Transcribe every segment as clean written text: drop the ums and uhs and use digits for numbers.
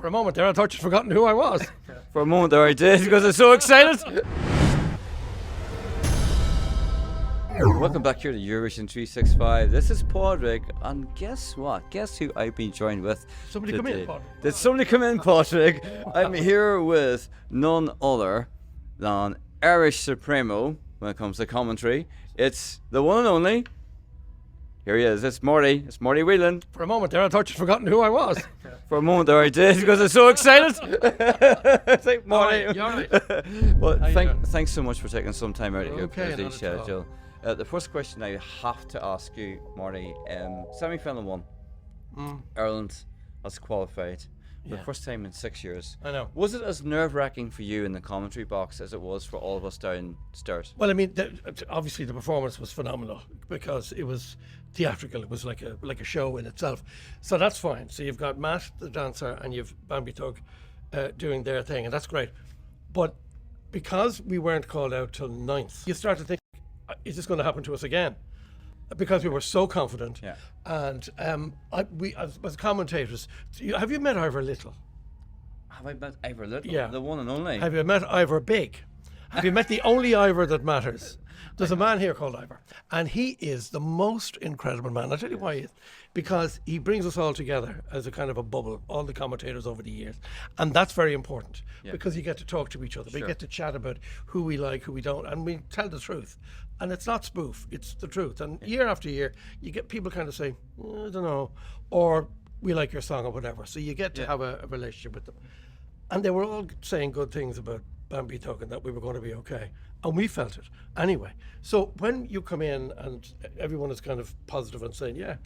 For a moment there, I thought you'd forgotten who I was. For a moment there I did because I'm so excited. Welcome back here to Eurovision 365. This is Padraig, and guess what? Guess who I've been joined with? Somebody today? come in, Padraig. Did somebody come in, Padraig? I'm here with none other than Irish Supremo when it comes to commentary. It's the one and only. Here he is. It's Marty. It's Marty Whelan. For a moment there, I thought you'd forgotten who I was. For a moment there I did because I'm so excited. It's like Marty. You're right. Well, thanks so much for taking some time out of your busy not at all. schedule. The first question I have to ask you, Marty, semi-final one, Ireland has qualified for the first time in 6 years. I know. Was it as nerve-wracking for you in the commentary box as it was for all of us downstairs? Well, I mean, obviously the performance was phenomenal because it was theatrical. It was like a show in itself. So that's fine. So you've got Matt, the dancer, and you've Bambie Thug doing their thing, and that's great. But because we weren't called out till 9th, you start to think, is this going to happen to us again? Because we were so confident. Yeah. And we, as commentators, have you met Ivor Little? Have I met Ivor Little? Yeah. The one and only. Have you met Ivor Big? Have you met the only Ivor that matters? There's a man here called Ivor, and he is the most incredible man. I'll tell you why he is. Because he brings us all together as a kind of a bubble, all the commentators over the years. And that's very important because you get to talk to each other. We get to chat about who we like, who we don't, and we tell the truth. And it's not spoof, it's the truth. And year after year, you get people kind of say, I don't know, or we like your song or whatever. So you get to have a relationship with them. And they were all saying good things about Bambie Thug and that we were going to be okay. And we felt it anyway. So when you come in and everyone is kind of positive and saying, yeah,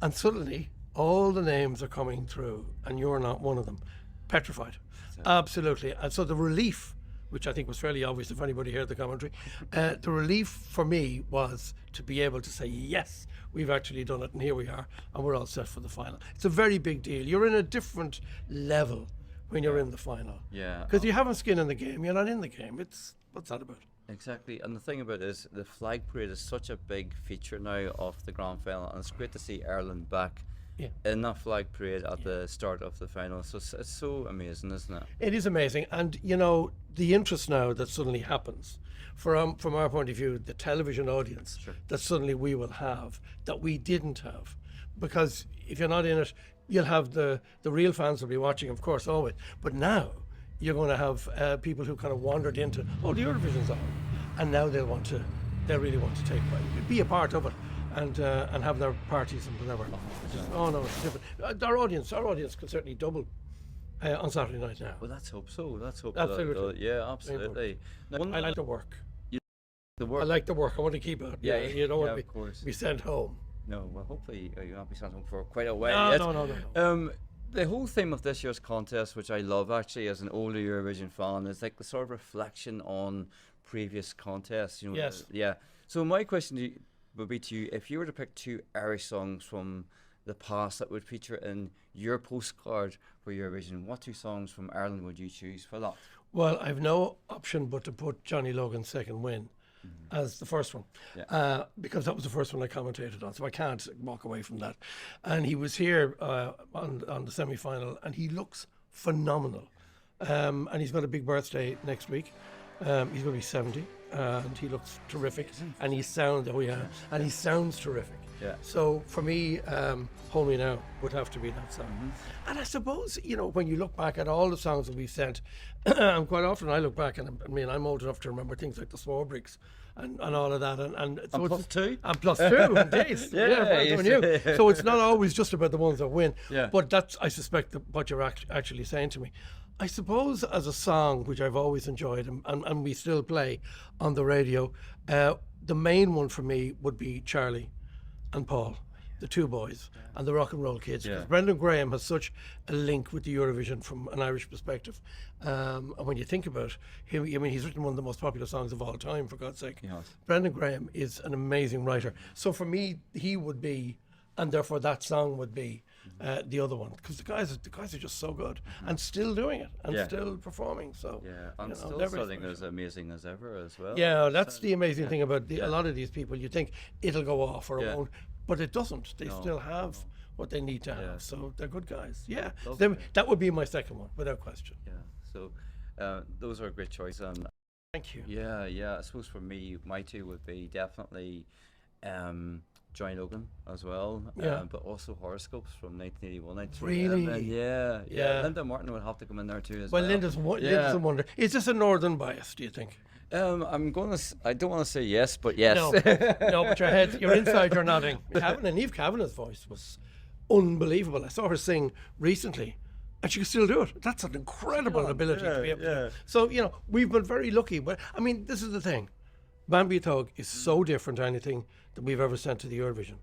and suddenly all the names are coming through and you're not one of them, petrified. Absolutely. And so the relief, which I think was fairly obvious if anybody heard the commentary, the relief for me was to be able to say, yes, we've actually done it and here we are and we're all set for the final. It's a very big deal. You're in a different level when you're in the final. Yeah. Because you haven't skin in the game, you're not in the game. What's that about? Exactly, and the thing about it is the flag parade is such a big feature now of the grand final, and it's great to see Ireland back in that flag parade at the start of the final. So it's so amazing, isn't it? It is amazing, and you know the interest now that suddenly happens from our point of view, the television audience that suddenly we will have that we didn't have, because if you're not in it, you'll have the real fans will be watching, of course, always, but now you're going to have people who kind of wandered into, the Eurovision's on, and now they really want to be a part of it, and have their parties and whatever. No, it's different. Our audience can certainly double on Saturday night now. Well, let's hope so. Absolutely. Absolutely. Now, I like the work. The work. I like the work. I want to keep it. Yeah, you don't want to be sent home. No, well, hopefully you'll not be sent home for quite a while. No. The whole theme of this year's contest, which I love actually as an older Eurovision fan, is like the sort of reflection on previous contests. Yes. Yeah. So my question would be to you, if you were to pick 2 Irish songs from the past that would feature in your postcard for Eurovision, what 2 songs from Ireland would you choose for that? Well, I've no option but to put Johnny Logan's Second Win as the first one, because that was the first one I commentated on, so I can't walk away from that. And he was here on the semi-final, and he looks phenomenal. And he's got a big birthday next week. He's going to be 70, and he looks terrific. And he sounds terrific. Yeah. So for me, Hold Me Now would have to be that song. And I suppose, when you look back at all the songs that we've sent, and quite often I look back and I'm old enough to remember things like the Swarbricks and all of that. And so plus 2? And plus 2, indeed. So it's not always just about the ones that win. Yeah. But that's, I suspect, what you're actually saying to me. I suppose as a song, which I've always enjoyed and we still play on the radio, the main one for me would be Charlie and Paul, the 2 boys, and the Rock and Roll Kids. Because Brendan Graham has such a link with the Eurovision from an Irish perspective. And when you think about him, he's written one of the most popular songs of all time, for God's sake. Yes. Brendan Graham is an amazing writer. So for me, he would be, and therefore that song would be the other one, because the guys are just so good and still doing it and still performing. So and still something as amazing as ever as well. Yeah, that's the amazing thing about a lot of these people. You think it'll go off or it won't, but it doesn't. They still have what they need to have. Yeah. So they're good guys. Yeah, Lovely. that would be my second one, without question. Yeah. So those are a great choice. And Thank you. yeah. I suppose for me, my two would be definitely Johnny Logan as well. Yeah. But also horoscopes from 1981. Really? Yeah. Yeah. Linda Martin would have to come in there too as Well, well. Linda's a wonder. Is this a northern bias, do you think? I'm gonna. I don't want to say yes, but yes. No, no, but you're inside, you're nodding. And Eve Kavanagh's voice was unbelievable. I saw her sing recently, and she can still do it. That's an incredible ability to be able to do. So, we've been very lucky. But, I mean, this is the thing. Bambie Thug is so different to anything that we've ever sent to the Eurovision.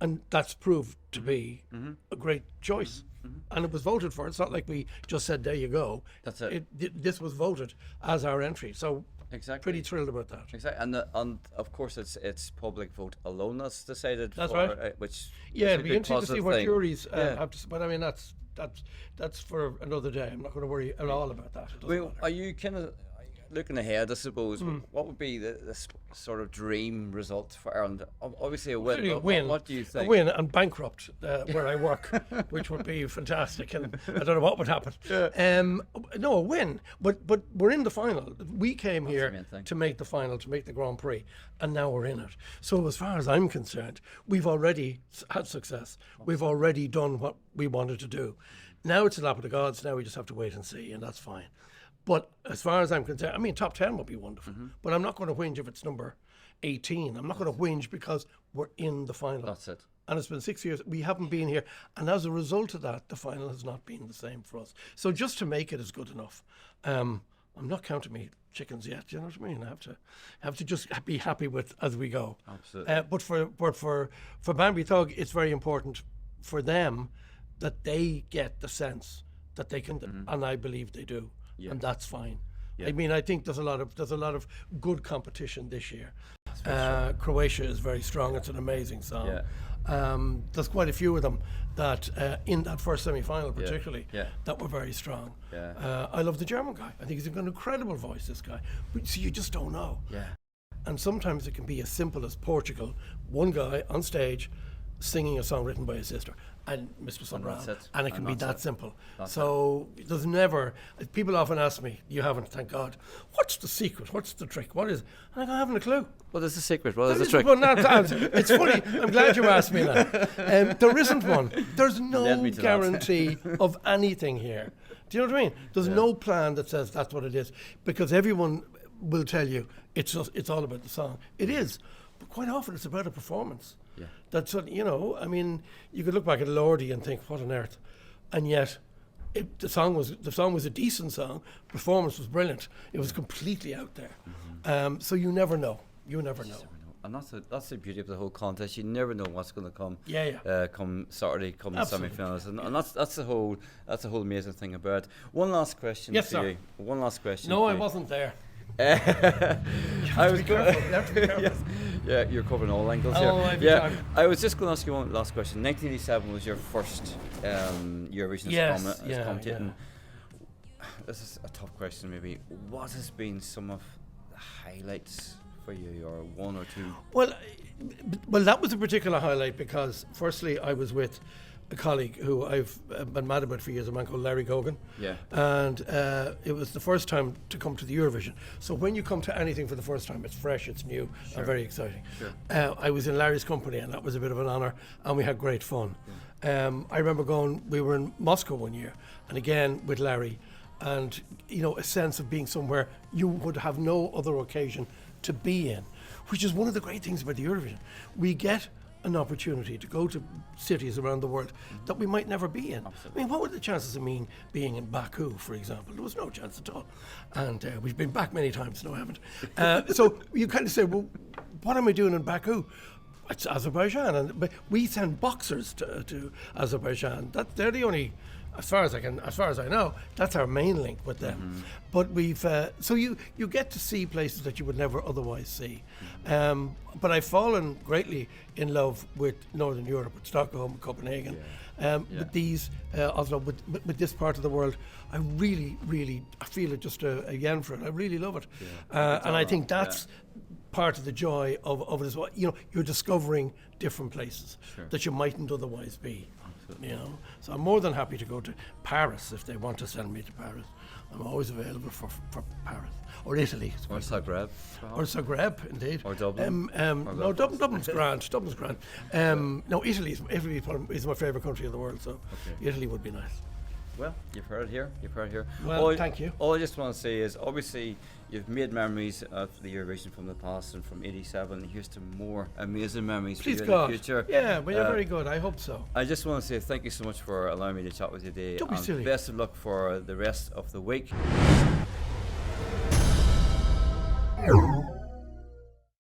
And that's proved to be a great choice. And it was voted for. It's not like we just said, there you go. That's it. This was voted as our entry. So, Exactly. pretty thrilled about that. Exactly, and of course it's public vote alone that's decided. That's for, right. Which Yeah, is a it'll be good interesting to see positive what thing. juries Yeah. have to say. But I mean, that's for another day. I'm not going to worry at all about that. It doesn't Well, matter. are you kind of looking ahead? I suppose what would be the sort of dream result for Ireland? Obviously a win. Really a but win. What do you think? A win and bankrupt where I work, which would be fantastic, and I don't know what would happen. No, a win, but we're in the final. We came the here main thing. to make the final, to make the Grand Prix, and now we're in it. So as far as I'm concerned, we've already had success. We've already done what we wanted to do. Now it's a lap of the gods. Now we just have to wait and see, and that's fine. But as far as I'm concerned, I mean, top 10 would be wonderful. But I'm not going to whinge if it's number 18. I'm not going to whinge because we're in the final. That's it. And it's been 6 years. We haven't been here. And as a result of that, the final has not been the same for us. So just to make it is good enough. I'm not counting me chickens yet. You know what I mean? I have to just be happy with as we go. Absolutely. But for Bambie Thug, it's very important for them that they get the sense that they can, and I believe they do. And that's fine. I mean, I think there's a lot of good competition this year. Croatia is very strong. It's an amazing song. There's quite a few of them that in that first semi-final particularly that were very strong. I love the German guy. I think he's got an incredible voice, this guy. But see, you just don't know. And sometimes it can be as simple as Portugal, one guy on stage singing a song written by his sister and Mr. Sunderland, and it can be that simple. So there's never, people often ask me, you haven't, thank God, what's the secret, what's the trick, what is it? And I haven't a clue. What is the secret? What is the trick? Well, it's funny, I'm glad you asked me that. There isn't one. There's no guarantee of anything here. Do you know what I mean? There's no plan that says that's what it is, because everyone will tell you it's all about the song. It is, but quite often it's about a performance. That's what, I mean, you could look back at Lordy and think, what on earth? And yet, the song was a decent song. Performance was brilliant. It was completely out there. So you never know. You never know. And that's the beauty of the whole contest. You never know what's going to come. Come Saturday, come the semi-finals, and that's the whole amazing thing about it. One last question for you. One last question. No, I wasn't there. I was going. Yeah, you're covering all angles here. I was just going to ask you one last question. 1987 was your first Eurovision commentating. This is a tough question, maybe. What has been some of the highlights for you, or one or two? Well, that was a particular highlight because, firstly, I was with a colleague who I've been mad about for years, a man called Larry Gogan. And it was the first time to come to the Eurovision. So when you come to anything for the first time, it's fresh, it's new, and very exciting. I was in Larry's company, and that was a bit of an honour, and we had great fun. I remember we were in Moscow one year, and again with Larry, and a sense of being somewhere you would have no other occasion to be in, which is one of the great things about the Eurovision. We get an opportunity to go to cities around the world that we might never be in. I mean, what were the chances of me being in Baku, for example? There was no chance at all. And we've been back many times. No, I haven't. So you kind of say, well, what am I doing in Baku? It's Azerbaijan, but we send boxers to Azerbaijan. They're the only, as far as I know, that's our main link with them. But we've so you get to see places that you would never otherwise see. But I've fallen greatly in love with Northern Europe, with Stockholm, Copenhagen, with these Oslo, with this part of the world. I really, really, I feel it just a yen for it. I really love it, and I think that's part of the joy of it as well. You know, you're discovering different places Sure. that you mightn't otherwise be. Absolutely. You know, so I'm more than happy to go to Paris if they want to send me to Paris. I'm always available for Paris or Italy. It's Or quite Zagreb. or Zagreb, indeed. Or Dublin. No, Dublin's grand. Dublin's grand. No, Italy is my favourite country in the world, so Italy would be nice. Well, you've heard it here. You've heard it here. Well, thank you. All I just want to say is, obviously, you've made memories of the Eurovision from the past and from '87. Here's to more amazing memories Please for you God. in the future. Yeah, well, you're very good. I hope so. I just want to say thank you so much for allowing me to chat with you today. Don't be and silly. best of luck for the rest of the week.